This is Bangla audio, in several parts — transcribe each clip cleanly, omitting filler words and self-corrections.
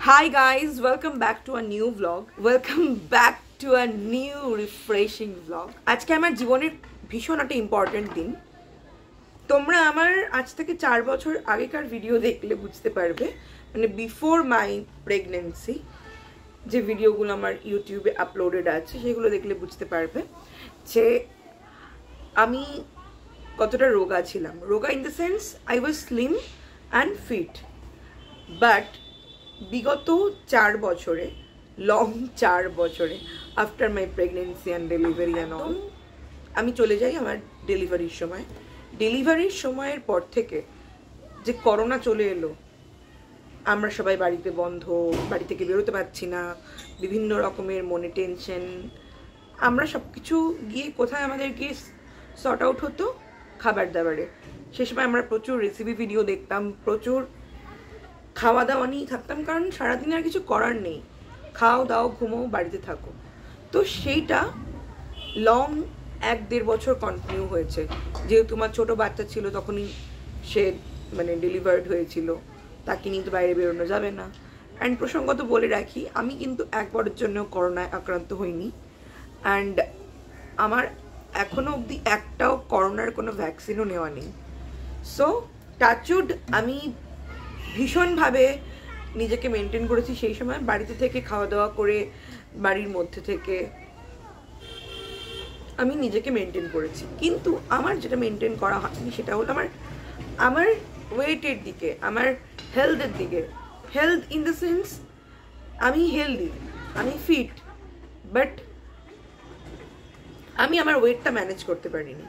Hi guys, welcome back to a new vlog. Welcome back to a new refreshing vlog. আজকে আমার জীবনের ভীষণ একটা ইম্পর্টেন্ট দিন। তোমরা আমার আজ থেকে 4 বছর আগেকার ভিডিও দেখলে বুঝতে পারবে, মানে বিফোর মাই প্রেগন্যান্সি যে ভিডিওগুলো আমার ইউটিউবে আপলোডেড আছে সেগুলো দেখলে বুঝতে পারবে যে আমি কতটা রোগা ছিলাম। রোগা in the sense I was slim and fit, but বিগত 4 বছরে, লং 4 বছরে after my pregnancy and delivery and all, আমি চলে যাই আমার ডেলিভারির সময়। ডেলিভারির সময়ের পর থেকে যে করোনা চলে এলো, আমরা সবাই বাড়িতে বন্ধ, বাড়ি থেকে বেরোতে পারছি না, বিভিন্ন রকমের মনে টেনশন। আমরা সব কিছু গিয়ে কোথায় আমাদের গিয়ে সর্ট আউট হতো? খাবার দাবারে। সে সময় আমরা প্রচুর রেসিপি ভিডিও দেখতাম, প্রচুর খাওয়া দাওয়া নিয়েই থাকতাম, কারণ সারাদিন আর কিছু করার নেই, খাও দাও ঘুমো বাড়িতে থাকো। তো সেইটা লং 1-1.5 বছর কন্টিনিউ হয়েছে। যেহেতু আমার ছোটো বাচ্চা ছিল, তখনই সে মানে ডেলিভার্ড হয়েছিল, তাকে নিয়ে তো বাইরে বেরোনো যাবে না। অ্যান্ড প্রসঙ্গত বলে রাখি, আমি কিন্তু একবারের জন্য করোনায় আক্রান্ত হইনি, অ্যান্ড আমার এখনও অবধি একটাও করোনার কোনো ভ্যাকসিনও নেওয়া নেই। সো টাচউড আমি ভীষণভাবে নিজেকে মেনটেন করেছি সেই সময়। বাড়িতে থেকে খাওয়া দাওয়া করে, বাড়ির মধ্যে থেকে আমি নিজেকে মেনটেন করেছি। কিন্তু আমার যেটা মেনটেন করা হয়নি সেটা হলো আমার ওয়েটের দিকে, আমার হেলথের দিকে। হেলথ ইন দ্য সেন্স আমি হেলদি, আমি ফিট, বাট আমি আমার ওয়েটটা ম্যানেজ করতে পারিনি।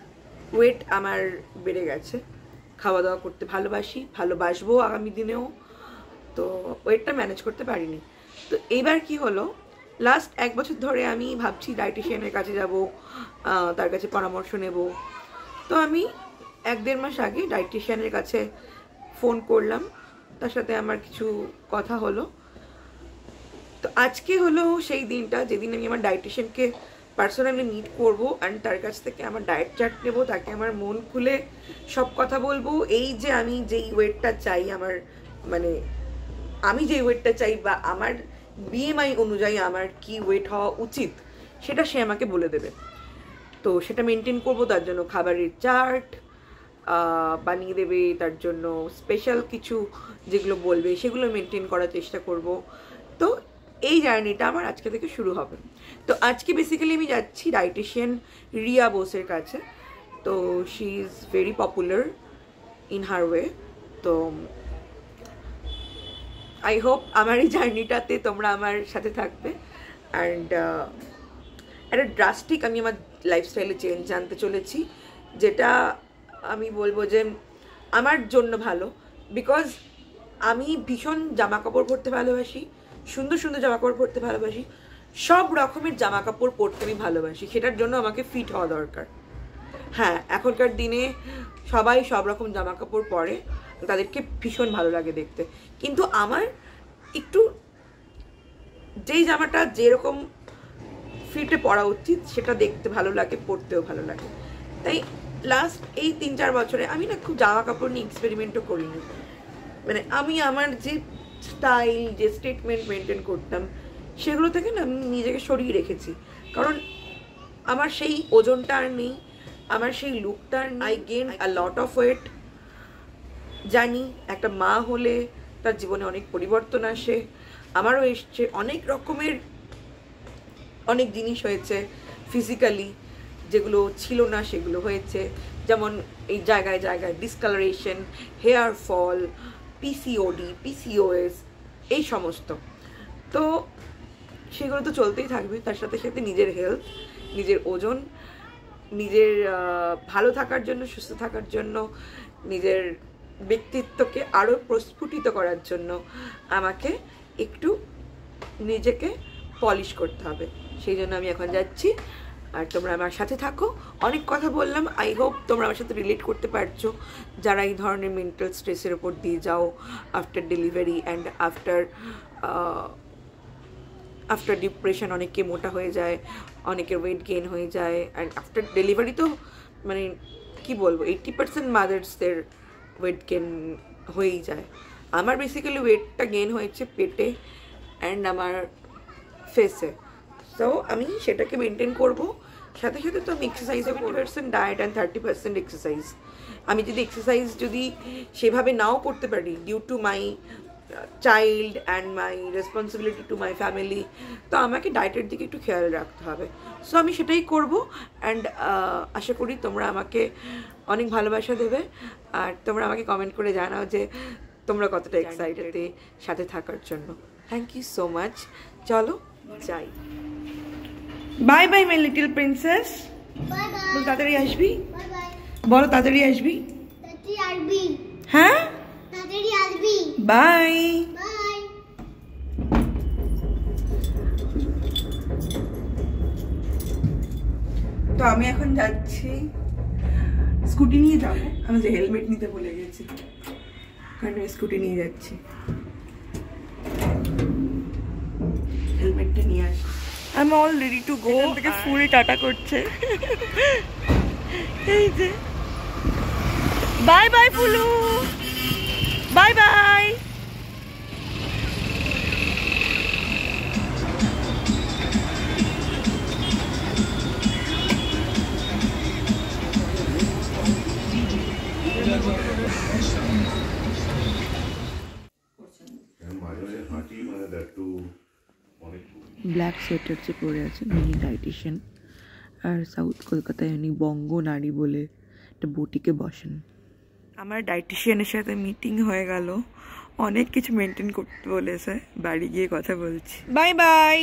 ওয়েট আমার বেড়ে গেছে। খাওয়া দাওয়া করতে ভালোবাসি, ভালোবাসবো আগামী দিনেও, তো ওয়েটটা ম্যানেজ করতে পারিনি। তো এবার কি হলো, লাস্ট 1 বছর ধরে আমি ভাবছি ডায়েটিশিয়ানের কাছে যাব, তার কাছে পরামর্শ নেব। তো আমি 1-1.5 মাস আগে ডায়েটিশিয়ানের কাছে ফোন করলাম, তার সাথে আমার কিছু কথা হলো। তো আজকে হলো সেই দিনটা যেদিন আমি আমার ডায়েটিশিয়ানকে পার্সোনালি মিট করবো অ্যান্ড তার কাছ থেকে আমার ডায়েট চার্ট নেবো, তাকে আমার মন খুলে সব কথা বলবো। এই যে আমি যেই ওয়েটটা চাই, আমার মানে আমি যেই ওয়েটটা চাই বা আমার বিএমআই অনুযায়ী আমার কি ওয়েট হওয়া উচিত, সেটা সে আমাকে বলে দেবে। তো সেটা মেনটেন করবো, তার জন্য খাবারের চার্ট বানিয়ে দেবে, তার জন্য স্পেশাল কিছু যেগুলো বলবে সেগুলো মেনটেন করার চেষ্টা করব। তো এই জার্নিটা আমার আজকে থেকে শুরু হবে। তো আজকে বেসিক্যালি আমি যাচ্ছি ডায়েটিশিয়ান রিয়া বোসের কাছে। তো she is very popular in her way. তো আই হোপ আমার এই জার্নিটাতে তোমরা আমার সাথে থাকবে। অ্যান্ড একটা ড্রাস্টিক আমি আমার লাইফস্টাইলে চেঞ্জ আনতে চলেছি, যেটা আমি বলবো যে আমার জন্য ভালো। বিকজ আমি ভীষণ জামা কাপড় পরতে ভালোবাসি, সুন্দর সুন্দর জামা কাপড় পরতে ভালোবাসি, সব রকমের জামা কাপড় পরতে আমি ভালোবাসি। সেটার জন্য আমাকে ফিট হওয়া দরকার। হ্যাঁ, এখনকার দিনে সবাই সব রকম জামা কাপড় পরে, তাদেরকে ভীষণ ভালো লাগে দেখতে, কিন্তু আমার একটু যেই জামাটা যেরকম ফিটে পরা উচিত সেটা দেখতে ভালো লাগে, পরতেও ভালো লাগে। তাই লাস্ট এই 3-4 বছরে আমি না খুব জামা কাপড় নিয়ে এক্সপেরিমেন্টও করিনি। মানে আমি আমার যে স্টাইল, যে স্টেটমেন্ট মেনটেন করতাম, সেগুলো থেকে না আমি নিজেকে সরিয়ে রেখেছি। কারণ আমার সেই ওজনটা আর নেই, আমার সেই লুকটা আর নেই। I gain a lot of weight. জানি একটা মা হলে তার জীবনে অনেক পরিবর্তন আসে, আমারও এসছে। অনেক রকমের অনেক জিনিস হয়েছে ফিজিক্যালি, যেগুলো ছিল না সেগুলো হয়েছে। যেমন এই জায়গায় জায়গায় discoloration, hair fall, PCOD, PCOS, এই সমস্ত। তো সেগুলো তো চলতেই থাকবে। তার সাথে সাথে নিজের হেলথ, নিজের ওজন, নিজের ভালো থাকার জন্য, সুস্থ থাকার জন্য, নিজের ব্যক্তিত্বকে আরও প্রস্ফুটিত করার জন্য আমাকে একটু নিজেকে পলিশ করতে হবে। সেই জন্য আমি এখন যাচ্ছি, আর তোমরা আমার সাথে থাকো। অনেক কথা বললাম, আই হোপ তোমরা আমার সাথে রিলেট করতে পারছো, যারা এই ধরনের মেন্টাল স্ট্রেসের ওপর দিয়ে যাও after delivery and after depression. অনেকে মোটা হয়ে যায়, অনেকের ওয়েট গেইন হয়ে যায়। অ্যান্ড আফটার ডেলিভারি তো মানে কি বলবো, 80% মাদার্সদের ওয়েট গেইন হয়েই যায়। আমার বেসিক্যালি ওয়েটটা গেইন হয়েছে পেটে, অ্যান্ড আমার ফেসে। সো আমি সেটাকে মেনটেন করবো। সাথে সাথে তো আমি এক্সারসাইজও 70% ডায়েট অ্যান্ড 30% এক্সারসাইজ। আমি যদি এক্সারসাইজ যদি সেভাবে নাও করতে পারি due to my child and my responsibility to my family, তো আমাকে ডায়েটের দিকে একটু খেয়াল রাখতে হবে। সো আমি সেটাই করব। অ্যান্ড আশা করি তোমরা আমাকে অনেক ভালোবাসা দেবে, আর তোমরা আমাকে কমেন্ট করে জানাও যে তোমরা কতটা এক্সাইটেড সাথে থাকার জন্য। Thank you so much. চলো যাই। Bye bye my little princess. বল তাড়াতাড়ি আসবি, বলো তাড়াতাড়ি আসবি। হ্যাঁ বাই। তো আমি এখন যাচ্ছি, স্কুটি নিয়ে যাবো। আমি যে হেলমেট নিতে ভুলে গেছি, কারণ আমি স্কুটি নিয়ে যাচ্ছি। হেলমেটটা নিয়ে আসি। আমি অল রেডি টু গো। থেকে ফুল টাটা করছে। এই যে bye bye Fulu, bye bye. Black sweater যে পরে আছেন উনি ডায়েটিশিয়ান, আর সাউথ কলকাতায় উনি বঙ্গ নারী বলে একটা বুটিকে বসেন। আমার ডায়েটিশিয়ানের সাথে মিটিং হয়ে গেল, অনেক কিছু মেনটেন করতে বলেছে, বাড়ি গিয়ে কথা বলছি। Bye bye.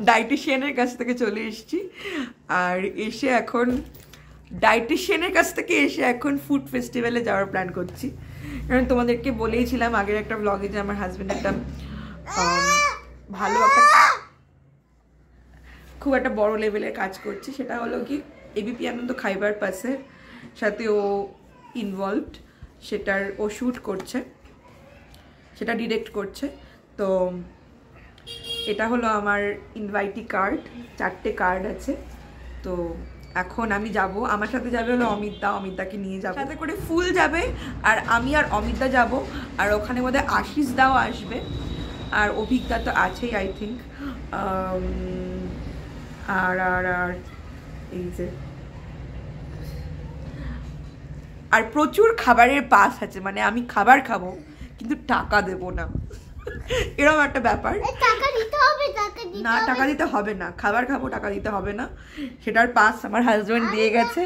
ডায়েটিশিয়ানের কাছ থেকে চলে এসেছি, আর এসে এখন ডায়েটিশিয়ানের কাছ থেকে এসে এখন ফুড ফেস্টিভ্যালে যাওয়ার প্ল্যান করছি। কারণ তোমাদেরকে বলেইছিলাম আগের একটা ব্লগে যে আমার হাজব্যান্ড একটা ভালো একটা খুব একটা বড় লেভেলের কাজ করছে। সেটা হলো কি এবিপি আনন্দ খাইবার পাসের সাথে ও ইনভলভড, সেটার ও শ্যুট করছে, সেটা ডিরেক্ট করছে। তো এটা হলো আমার ইনভাইটি কার্ড, 4টে কার্ড আছে। তো এখন আমি যাব, আমার সাথে যাবে হলো অমিতদাকে নিয়ে যাবো, সাথে করে ফুল যাবে, আর আমি আর অমিতদা যাব। আর ওখানে বোধহয় আশিস দাও আসবে, আর অভিজ্ঞতা তো আছেই আই থিঙ্ক। আর আর আর এই যে আর প্রচুর খাবারের পাস আছে, মানে আমি খাবার খাবো কিন্তু টাকা দেবো না, এরকম একটা ব্যাপার। না টাকা দিতে হবে না, খাবার খাবো টাকা দিতে হবে না, সেটার পাস আমার হাজবেন্ড দিয়ে গেছে।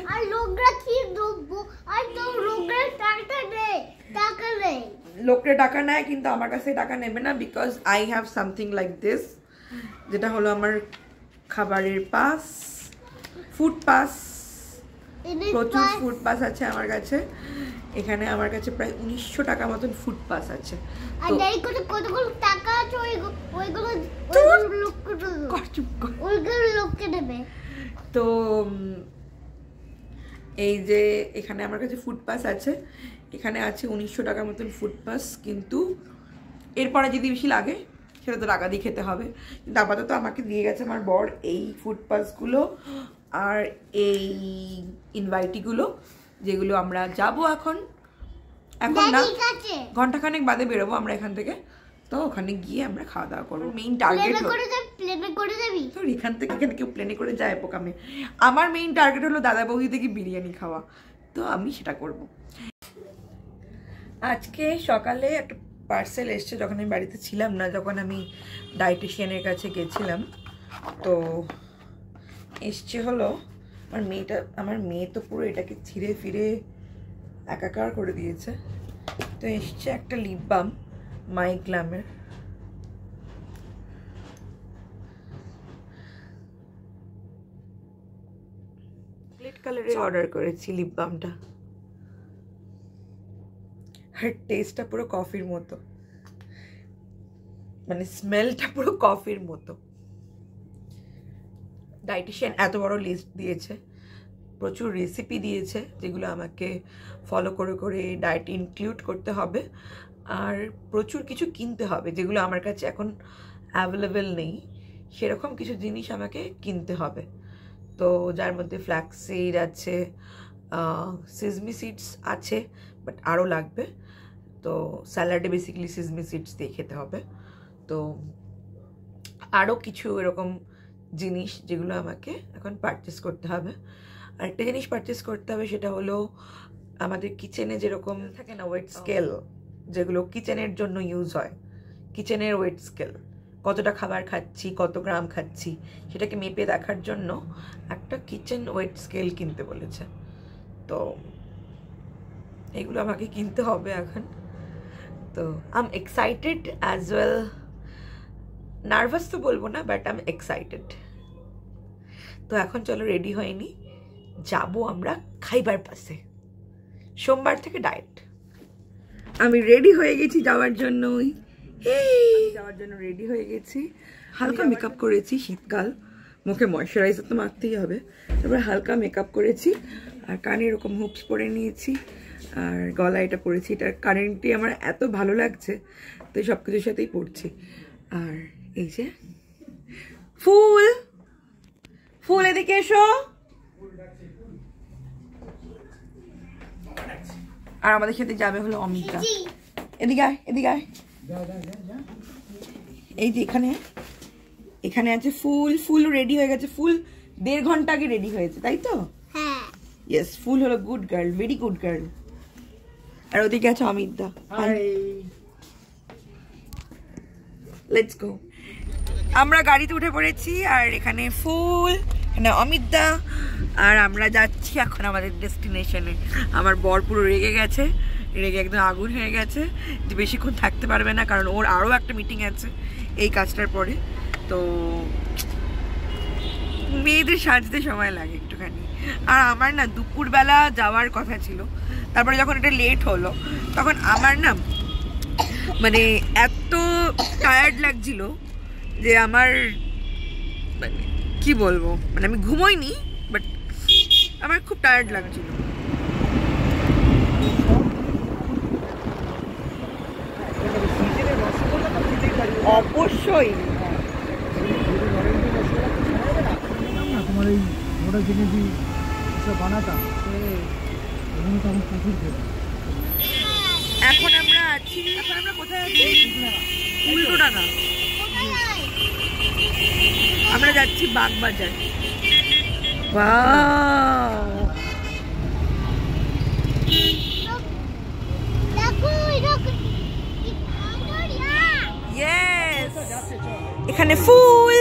লোকরা টাকা নেয় কিন্তু আমার কাছে টাকা নেবে না, because I have something like this, যেটা হলো আমার খাবারের পাস, ফুড পাস। প্রচুর ফুড পাস আছে আমার কাছে। এখানে আমার কাছে প্রায় 1900 টাকা মতন ফুড পাস আছে। তো এই যে এখানে আমার কাছে ফুড পাস আছে, এখানে আছে 1900 টাকার মতন ফুড পাস। কিন্তু এরপরে যদি বেশি লাগে সেটা তো টাকা দিয়ে খেতে হবে, কিন্তু আপাতত আমাকে দিয়ে গেছে আমার বর এই ফুড পাসগুলো আর এই ইনভাইটিগুলো, যেগুলো আমরা যাব এখন না, ঘন্টাখানেক বাদে বেরোবো আমরা এখান থেকে। তো ওখানে গিয়ে আমরা খাওয়া দাওয়া করবো। মেইন টার্গেট তোর এখান থেকে এখানে কেউ প্লেনে করে যায় পোকামে। আমার মেইন টার্গেট হলো দাদা বৌদি থেকে বিরিয়ানি খাওয়া, তো আমি সেটা করব। আজকে সকালে একটা পার্সেল এসছে, যখন আমি বাড়িতে ছিলাম না, যখন আমি ডায়েটিশিয়ানের কাছে গেছিলাম, তো এসছে হলো আমার মেয়ে তো পুরো এটাকে ছিঁড়ে ফিরে একাকার করে দিয়েছে। তো এসছে একটা লিপ বাম মাই গ্ল্যামের, চকলেট কালারের অর্ডার করেছি লিপ বামটা, আর টেস্টটা পুরো কফির মতো, মানে স্মেলটা পুরো কফির মতো। ডায়েটিশিয়ান এত বড় লিস্ট দিয়েছে, প্রচুর রেসিপি দিয়েছে, যেগুলো আমাকে ফলো করে করে ডায়েট ইনক্লুড করতে হবে। আর প্রচুর কিছু কিনতে হবে যেগুলো আমার কাছে এখন অ্যাভেলেবেল নেই, সেরকম কিছু জিনিস আমাকে কিনতে হবে। তো যার মধ্যে ফ্ল্যাক্স সিড আছে, সিজমি সিডস আছে, বাট আরও লাগবে। তো স্যালাডে বেসিক্যালি সিজমি সিডস দিয়ে খেতে হবে। তো আরও কিছু এরকম জিনিস যেগুলো আমাকে এখন পারচেস করতে হবে। আর একটা জিনিস পারচেস করতে হবে, সেটা হলো আমাদের কিচেনে যেরকম থাকে না ওয়েট স্কেল, যেগুলো কিচেনের জন্য ইউজ হয়, কিচেনের ওয়েট স্কেল, কতটা খাবার খাচ্ছি, কত গ্রাম খাচ্ছি, সেটাকে মেপে দেখার জন্য একটা কিচেন ওয়েট স্কেল কিনতে বলেছে। তো এগুলো আমাকে কিনতে হবে এখন। তো I am excited as well, nervous তো বলবো না, বাট আই এম এক্সাইটেড। তো এখন চলো রেডি হয়নি, যাবো আমরা খাইবার পাশে। সোমবার থেকে ডায়েট। আমি রেডি হয়ে গেছি যাওয়ার জন্য, রেডি হয়ে গেছি। হালকা মেকআপ করেছি, শীতকাল, মুখে ময়শ্চারাইজার তো মাখতেই হবে। তারপরে হালকা মেকআপ করেছি, আর কানে এরকম হুপস পরে নিয়েছি, আর গলা এটা পরেছি। এটার কারেন্টটি আমার এত ভালো লাগছে, তো সব কিছুর সাথেই পড়ছি। আর এই যে ফুল, ফুল এদিকে এসো। আর আমাদের সাথে যাবে হলো অমিতা। এদিকে আয়, এদিকে আয়। এই যে এখানে এখানে আছে ফুল, ফুল রেডি হয়ে গেছে। ফুল 1.5 ঘন্টা আগে রেডি হয়েছে, তাই তো? হ্যাঁ, ইয়েস। ফুল হলো good girl, very good girl. আর ওদিকে আছে অমিতা। Let's go. আমরা গাড়িতে উঠে পড়েছি, আর এখানে ফুল, এখানে অমিতা, আর আমরা যাচ্ছি এখন আমাদের ডেস্টিনেশনে। আমার বর পুরো রেগে গেছে, রেগে একদম আগুন হয়ে গেছে যে বেশিক্ষণ থাকতে পারবে না, কারণ ওর আরও একটা মিটিং আছে এই কাজটার পরে। তো মেয়েদের সাজতে সময় লাগে একটুখানি। আর আমার না দুপুরবেলা যাওয়ার কথা ছিল, তারপরে যখন এটা লেট হলো তখন আমার না মানে এত টায়ার্ড লাগছিল যে আমার মানে কি বলবো, মানে আমি ঘুমোইনি, বাট আমার খুব টায়ার্ড লাগছিল। অবশ্যই তোমার এই ওটা জিনিস বানাতাম, এখন আমরা আছি, এখন আমরা কোথায় আছি? উল্টোডাঙা। আমরা যাচ্ছি বাগবাজার। এখানে ফুল,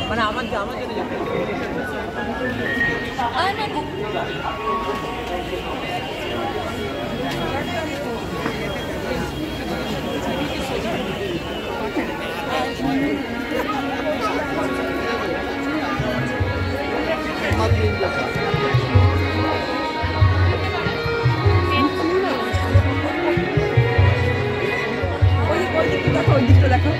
মানে আমার জন্য ওই দিকটা দেখো।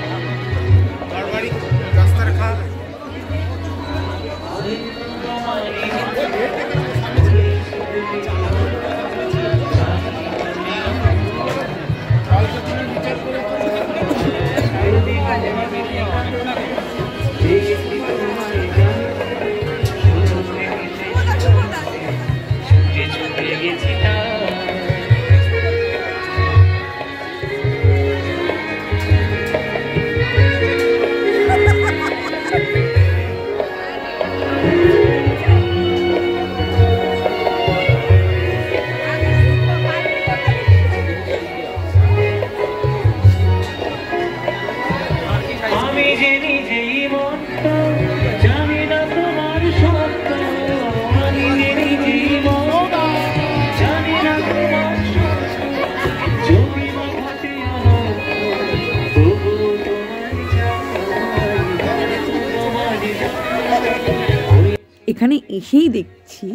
এখানে এসেই দেখছি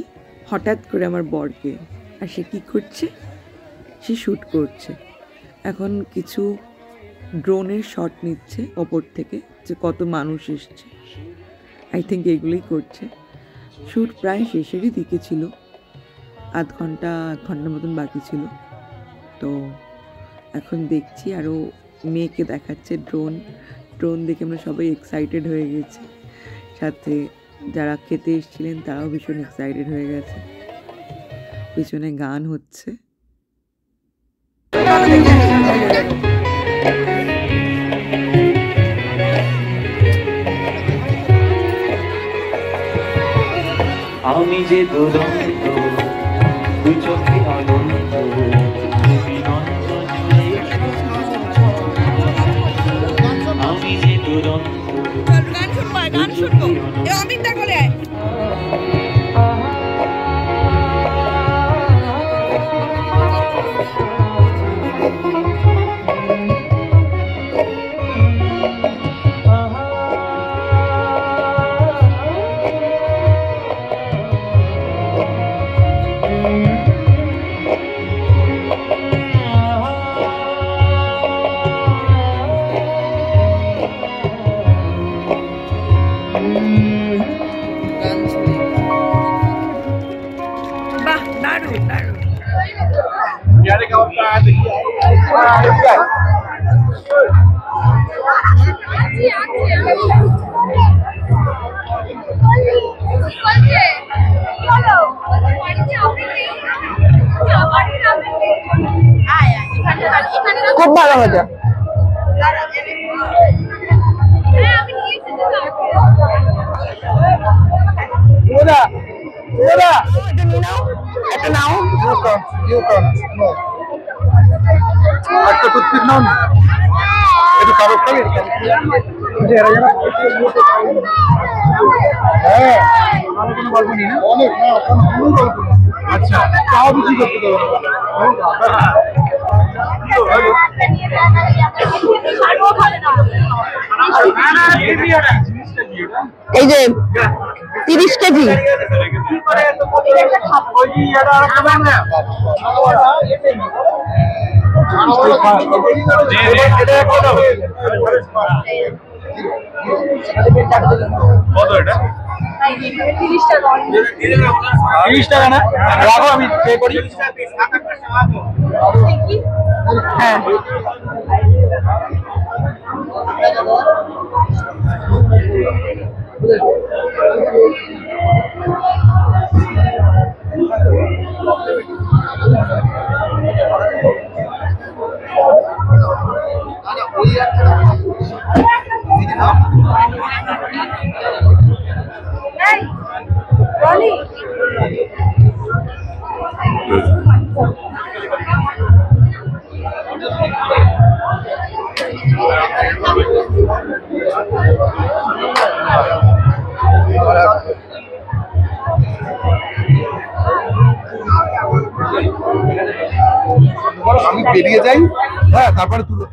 হঠাৎ করে আমার বরকে, আর সে কি করছে, সে শ্যুট করছে। এখন কিছু ড্রোনের শট নিচ্ছে ওপর থেকে যে কত মানুষ এসছে। আই থিঙ্ক এগুলোই করছে। শ্যুট প্রায় শেষেরই দিকে ছিল, এক ঘন্টার মতন বাকি ছিল। তো এখন দেখছি আরও মেয়েকে দেখাচ্ছে ড্রোন দেখে আমরা সবাই এক্সাইটেড হয়ে গেছি, সাথে যারা খেতে এসেছিলেন তারাও ভীষণ এক্সাইটেড হয়ে গেছে। পিছনে গান হচ্ছে। আমি যে দুরন্ত দু চোখে অনন্ত আমি যে দুরন্ত গান শুনবো অমিতা করে খুব ভালো হয়েছে। একটা টুথপিক নাও না, একটু কাগজ খাবে। হ্যাঁ, আমি কোনো গল্প নেই না, অনেক না, কোনো গল্প নেই। আচ্ছা, তাও বিক্রি করতে দেবো। এই যে 30 কেজি কত এটা? 30 টাকা না, রাখো আমি পে করি। হ্যাঁ আমি বেরিয়ে যাই, হ্যাঁ, তারপরে তুলো।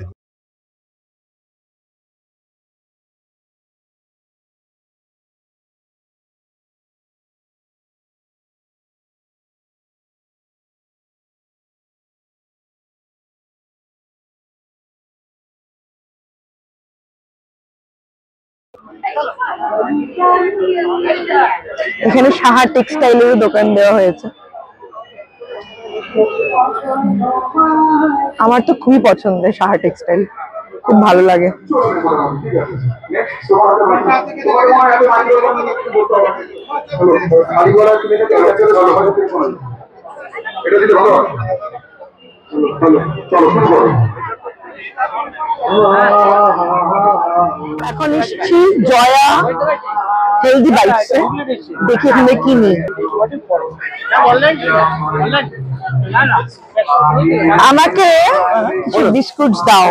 এখানে সাহা টেক্সটাইলের দোকান দেওয়া হয়েছে। আমার তো খুবই পছন্দের সাহা টেক্সটাইল, খুব ভালো লাগে। এখন এসেছি জয়া হেলদি বাইটস, দেখি এখানে কি নেই। আমাকে বিস্কুট দাও,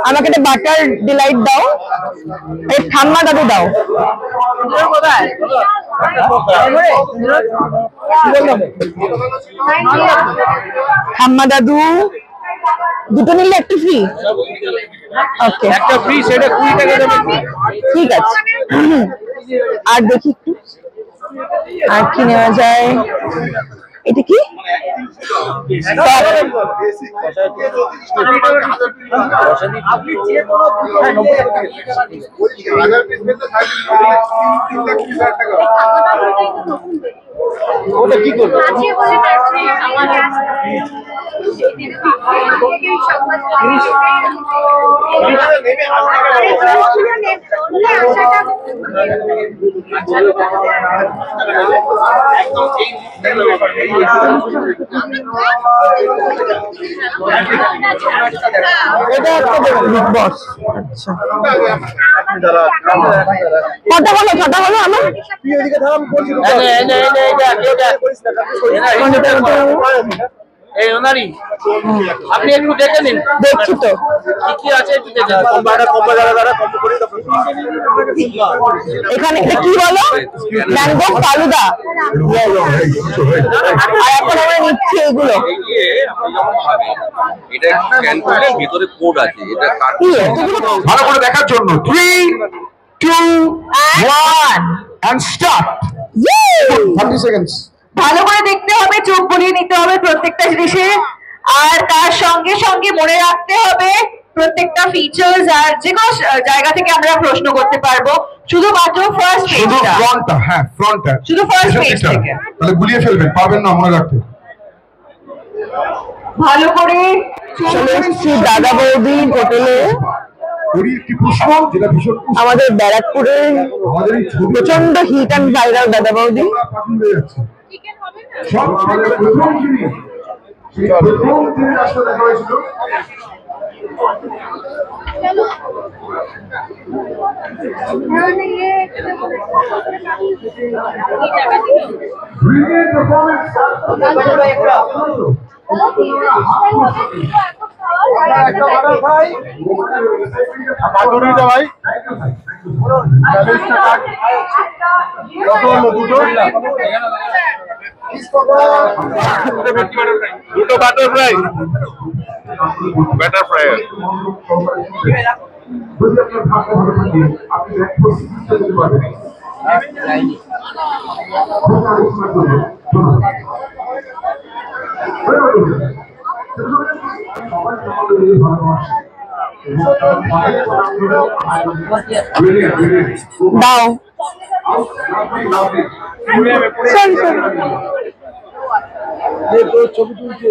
আমাকে একটা বাটার ডিলাইট দাও, এই ঠাম্মা দাদু দাও। ঠাম্মা দাদু দুটো নিলে একটা ফ্রি। ওকে, একটা ফ্রি, সেটা 20 টাকা দেবে। ঠিক আছে। আর দেখি একটু আর কি নেওয়া যায়। এটা কি? ওটা কি করবে? বিগ বস। আচ্ছা কটা হলো? ছটা হলো আমার। আপনি একটু দেখে নিন। দেখছি তো কি আছে একটু দেখে এখানে। এটা কি বলো? ম্যাঙ্গো ফালুদা। আর এখন আমরা নিচ্ছি এগুলো। এটা স্ক্যান করলে ভিতরে কোড আছে, এটা কি? ভালো করে দেখার জন্য 3, 2, 1 and start. 30 seconds. ভালো করে দেখতে হবে, চোখ বুলিয়ে নিতে হবে প্রত্যেকটা জিনিসে, আর তার সঙ্গে সঙ্গে মনে রাখতে হবে প্রত্যেকটা ফিচার্স। আর যে কোনো জায়গা থেকে আমরা প্রশ্ন করতে পারবো, শুধুমাত্র ফার্স্ট শুধু পেজটা, ফ্রন্টটা, হ্যাঁ ফ্রন্টটা, শুধু ফার্স্ট পেজ থেকে। তাহলে গুলিয়ে ফেলবেন, পারবেন না মনে রাখতে। ভালো করে চলে এসেছি দাদা বৌদি হোটেলে। ওরই একটি পুষ্প যেটা ভীষণ আমাদের ব্যারাকপুরে আমাদের এই ছবি প্রচন্ড হিট অ্যান্ড ভাইরাল দাদা বৌদি। পাঠিয়ে হয়ে যাচ্ছে সব আমাদের প্রথম জিনিস, সেই প্রথম দিনের রাস্তা দেখা হয়েছিল। Brilliant performance. ভাই দুটো বাটার ফ্রাই, ব্যাটার ফ্রাই। যদি আপনার ভাষা ভালো থাকে আপনি যেতে পারবেন। দাও ছবি তুলছে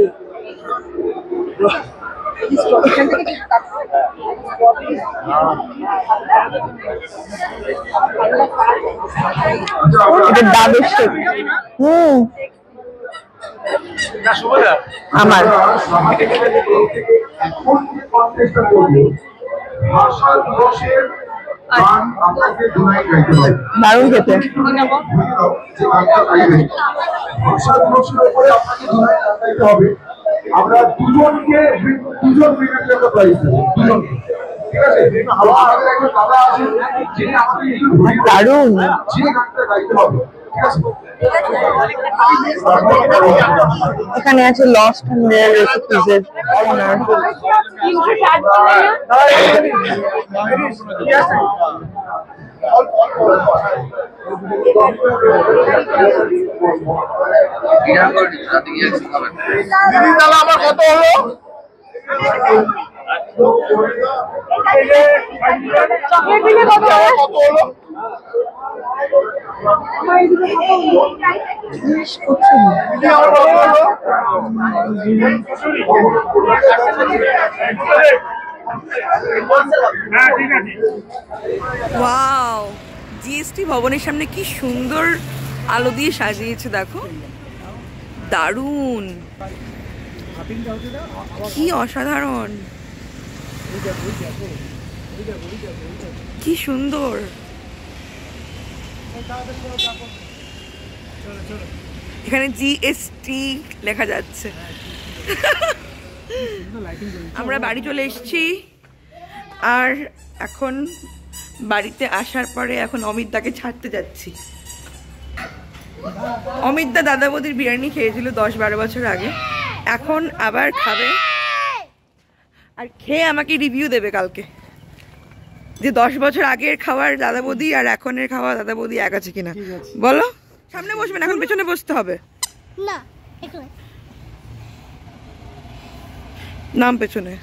আমার ভাষা দিবসের গান আপনাকে দুনাই গাইতে হবে। দারুণ খেতে। ভাষা দিবসের উপরে আপনাকে দুনাই গান গাইতে হবে। আমরা দুজন উইনারকে আমরা প্রাইজ দেবো, দুজনকে। ঠিক আছে? আমাদের একজন দাদা আছেন যিনি আমাকে দারুণ যে গানটা গাইতে হবে। ঠিক আছে? এখানে আছে লস্ট এন্ড রেয়ার রেসিপিজের অনার। আমার কত হলো? চকলেট দিলে কত হলো? ওয়াও, জিএসটি ভবনের সামনে কি সুন্দর আলো দিয়ে সাজিয়েছে, দেখো দারুণ, কি অসাধারণ, কি সুন্দর। এখানে জিএসটি লেখা যাচ্ছে। আমরা বাড়ি চলে এসেছি, আর এখন বাড়িতে আসার পরে এখন অমিতদাকে ছাড়তে যাচ্ছি। অমিতদা দাদা বৌদির বিরিয়ানি খেয়েছিল 10-12 বছর আগে, এখন আবার খাবে, আর খেয়ে আমাকে রিভিউ দেবে কালকে যে 10 বছর আগের খাওয়ার দাদা বৌদি আর এখনের খাওয়া দাদা বৌদি এক আছে কিনা। বলো, সামনে বসবেন, এখন পেছনে বসতে হবে। না নাম পেছনে।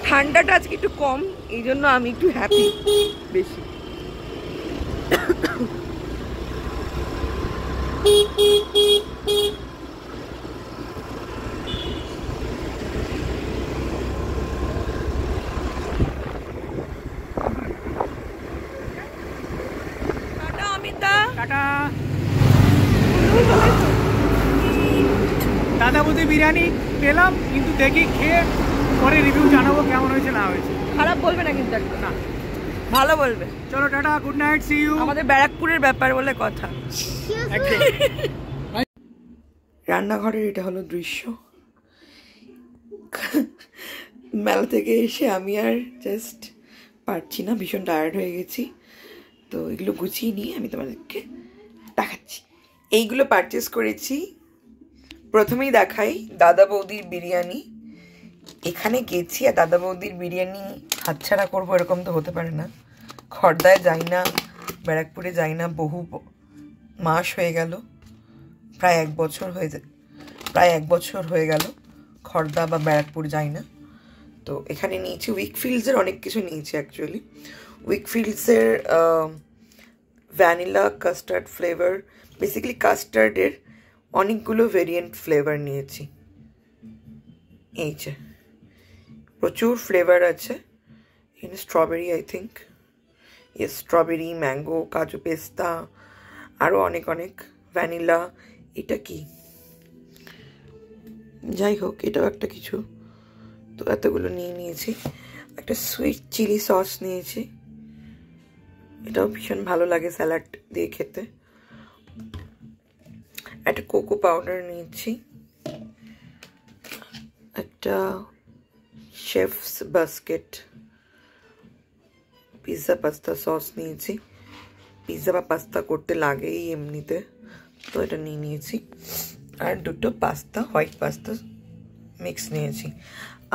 ঠান্ডাটা আজকে একটু কম, এই জন্য আমি একটু হ্যাপি বেশি। Tata Amita, tata. দাদা বৌদি বিরিয়ানি পেলাম, কিন্তু দেখি খেয়ে পরে রিভিউ জানাবো কেমন হয়েছে না হয়েছে। খারাপ বলবে না কিন্তু একদম, না ভালো বলবে। চলো টাটা, গুড নাইট, সি ইউ। আমাদের ব্যারাকপুরের ব্যাপার বলে কথা। একদম। রান্নাঘরের এটা হলো দৃশ্য। মেলা থেকে এসে আমি আর জাস্ট পারছি না, ভীষণ টায়ার্ড হয়ে গেছি। তো এগুলো গুছিয়ে নিয়ে আমি তোমাদেরকে দেখাচ্ছি। এইগুলো পারচেস করেছি। প্রথমেই দেখাই দাদা বৌদির বিরিয়ানি। এখানে গেছি আর দাদা বৌদির বিরিয়ানি হাতছাড়া করবো এরকম তো হতে পারে না। খড়দায় যাই না, ব্যারাকপুরে যাই না, বহু মাস হয়ে গেল, প্রায় এক বছর হয়ে গেল খড়দা বা ব্যারাকপুর যাই না। তো এখানে নিয়েছি উইকফিল্ডসের অনেক কিছু নিয়েছি অ্যাকচুয়ালি। উইকফিল্ডসের ভ্যানিলা কাস্টার্ড ফ্লেভার, বেসিক্যালি কাস্টার্ডের অনেকগুলো ভেরিয়েন্ট ফ্লেভার নিয়েছি। এই যে প্রচুর ফ্লেভার আছে এখানে। Strawberry, I think, yes strawberry, mango, কাজু পেস্তা, আরও অনেক ভ্যানিলা। এটা কি, যাই হোক এটাও একটা কিছু। তো এতগুলো নিয়েছি। একটা সুইট চিলি সস নিয়েছি, এটাও ভীষণ ভালো লাগে স্যালাড দিয়ে খেতে। একটা কোকো পাউডার নিয়েছি, একটা chefs basket pizza pasta sauce নিয়েছি। পিৎজা বা পাস্তা করতে লাগেই এমনিতে, তো এটা নিয়েছি। আর দুটো পাস্তা, হোয়াইট পাস্তা মিক্স নিয়েছি।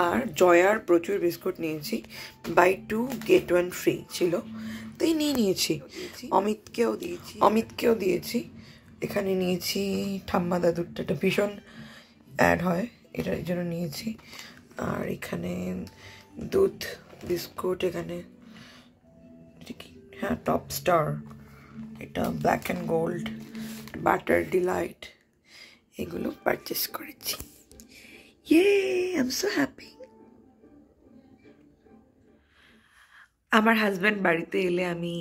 আর জয়ার প্রচুর বিস্কুট নিয়েছি, বাই 2 get 1 ফ্রি ছিল, তাই নিয়েছি। অমিতকেও দিয়েছি। এখানে নিয়েছি ঠাম্মা দাদুরটা, এটা ভীষণ অ্যাড হয়, এটার জন্য নিয়েছি। আর এখানে দুধ বিস্কুট, এখানে হ্যাঁ টপ স্টার, এটা Black and Gold, Butter Delight, এগুলো পারচেস করেছি। I am so happy. আমার হাজব্যান্ড বাড়িতে এলে আমি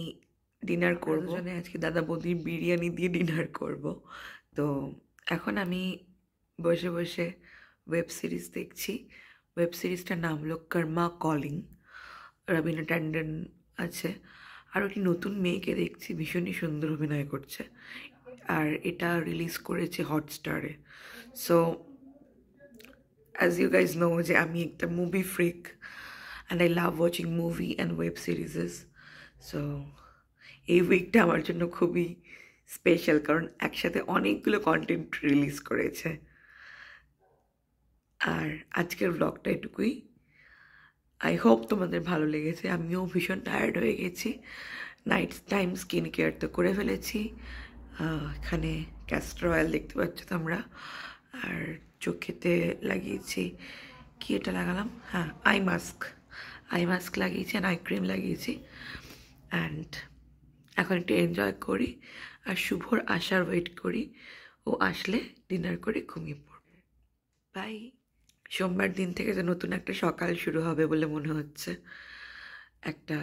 ডিনার করবো, আজকে দাদা বৌদির বিরিয়ানি দিয়ে ডিনার করব। তো এখন আমি বসে বসে ওয়েব সিরিজ দেখছি। ওয়েব সিরিজটার নাম হলো কর্মা কলিং। রবিনা ট্যান্ডন আছে, আর একটি নতুন মেয়েকে দেখছি, ভীষণই সুন্দর অভিনয় করছে। আর এটা রিলিজ করেছে হটস্টারে। So as you guys know যে আমি একটা movie freak and I love watching movie and web series. So এই উইকটা আমার জন্য খুবই স্পেশাল, কারণ একসাথে অনেকগুলো কন্টেন্ট রিলিজ করেছে। আর আজকের ব্লগটা এটুকুই। আই হোপ তোমাদের ভালো লেগেছে। আমিও ভীষণ টায়ার্ড হয়ে গেছি। নাইট টাইম স্কিন কেয়ার তো করে ফেলেছি। এখানে ক্যাস্টর অয়েল দেখতে পাচ্ছ তোমরা। আর চোখেতে লাগিয়েছি, কি এটা লাগালাম, হ্যাঁ আই মাস্ক লাগিয়েছি, আর আই ক্রিম লাগিয়েছি। অ্যান্ড এখন একটু এনজয় করি আর শুভর আসার ওয়েট করি। ও আসলে ডিনার করে ঘুমিয়ে পড়বে। বাই। সোমবার দিন থেকে তো নতুন একটা সকাল শুরু হবে বলে মনে হচ্ছে। একটা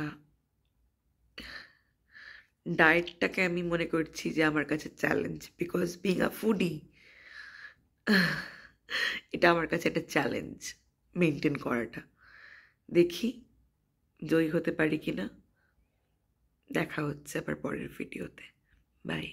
ডায়েটটাকে আমি মনে করছি যে আমার কাছে challenge, because being a foodie এটা আমার কাছে একটা চ্যালেঞ্জ মেনটেন করাটা। দেখি জয়ী হতে পারি কিনা। দেখা হচ্ছে আবার পরের ভিডিওতে। বাই।